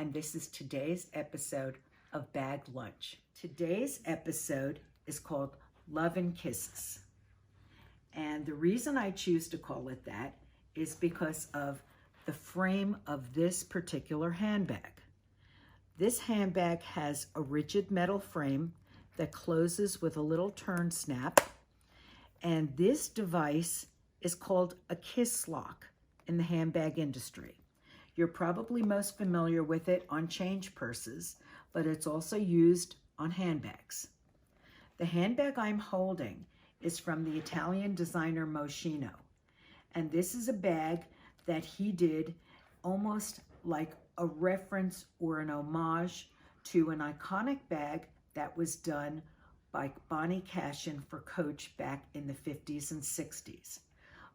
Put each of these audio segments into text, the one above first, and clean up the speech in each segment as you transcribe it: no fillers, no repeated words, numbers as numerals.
and this is today's episode of Bag Lunch. Today's episode is called Love and Kisses. And the reason I choose to call it that is because of the frame of this particular handbag. This handbag has a rigid metal frame that closes with a little turn snap, and this device is called a kiss lock in the handbag industry. You're probably most familiar with it on change purses, but it's also used on handbags. The handbag I'm holding is from the Italian designer Moschino, and this is a bag that he did almost like a reference or an homage to an iconic bag that was done by Bonnie Cashin for Coach back in the 50s and 60s.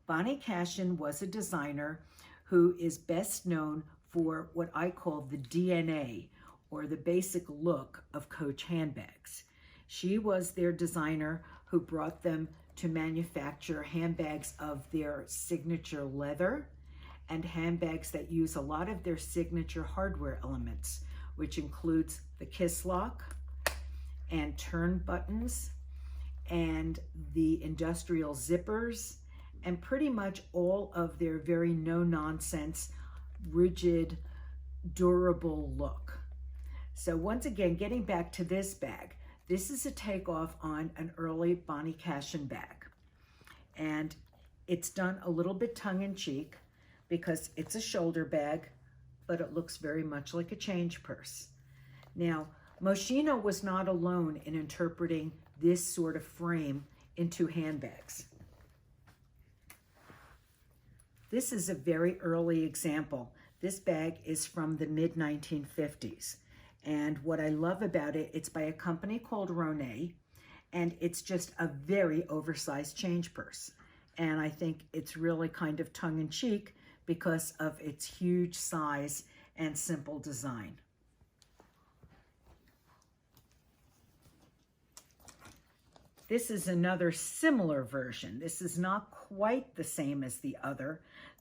Bonnie Cashin was a designer who is best known for what I call the DNA, or the basic look of Coach handbags. She was their designer who brought them to manufacture handbags of their signature leather and handbags that use a lot of their signature hardware elements, which includes the kiss lock and turn buttons and the industrial zippers, and pretty much all of their very no-nonsense, rigid, durable look. So once again, getting back to this bag, this is a takeoff on an early Bonnie Cashin bag. And it's done a little bit tongue-in-cheek because it's a shoulder bag, but it looks very much like a change purse. Now, Moschino was not alone in interpreting this sort of frame into handbags. This is a very early example. This bag is from the mid-1950s. And what I love about it, it's by a company called Rone, and it's just a very oversized change purse. And I think it's really kind of tongue-in-cheek because of its huge size and simple design. This is another similar version. This is not quite the same as the other.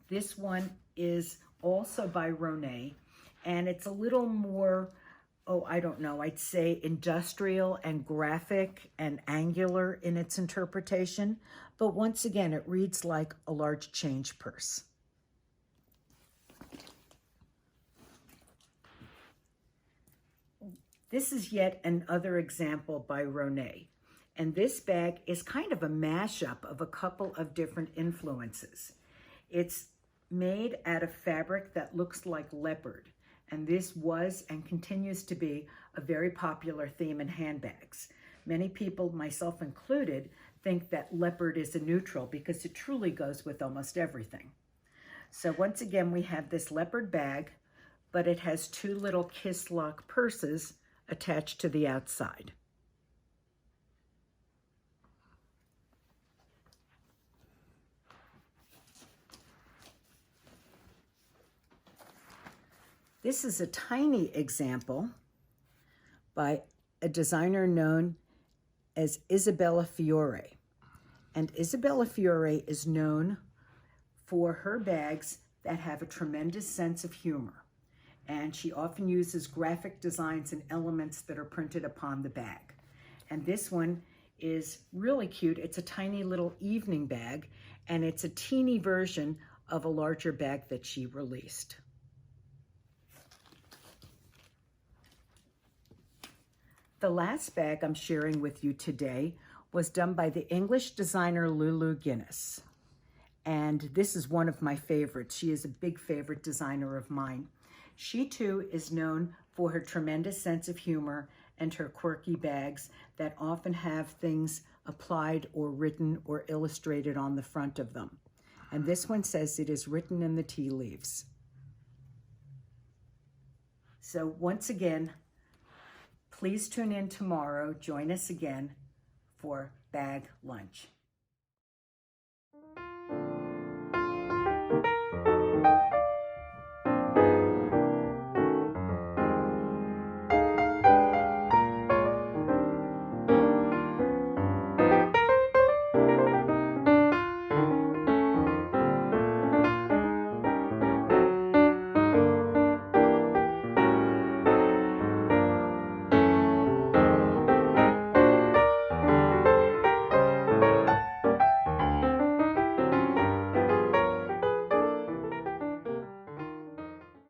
This one is also by Rone, and it's a little more, I don't know, I'd say industrial and graphic and angular in its interpretation. But once again, it reads like a large change purse. This is yet another example by Rone. And this bag is kind of a mashup of a couple of different influences. It's made out of fabric that looks like leopard. And this was and continues to be a very popular theme in handbags. Many people, myself included, think that leopard is a neutral because it truly goes with almost everything. So once again, we have this leopard bag, but it has two little kiss lock purses attached to the outside. This is a tiny example by a designer known as Isabella Fiore. And Isabella Fiore is known for her bags that have a tremendous sense of humor. And she often uses graphic designs and elements that are printed upon the bag. And this one is really cute. It's a tiny little evening bag, and it's a teeny version of a larger bag that she released. The last bag I'm sharing with you today was done by the English designer Lulu Guinness. And this is one of my favorites. She is a big favorite designer of mine. She too is known for her tremendous sense of humor and her quirky bags that often have things applied or written or illustrated on the front of them. And this one says it is written in the tea leaves. So once again, please tune in tomorrow. Join us again for Bag Lunch.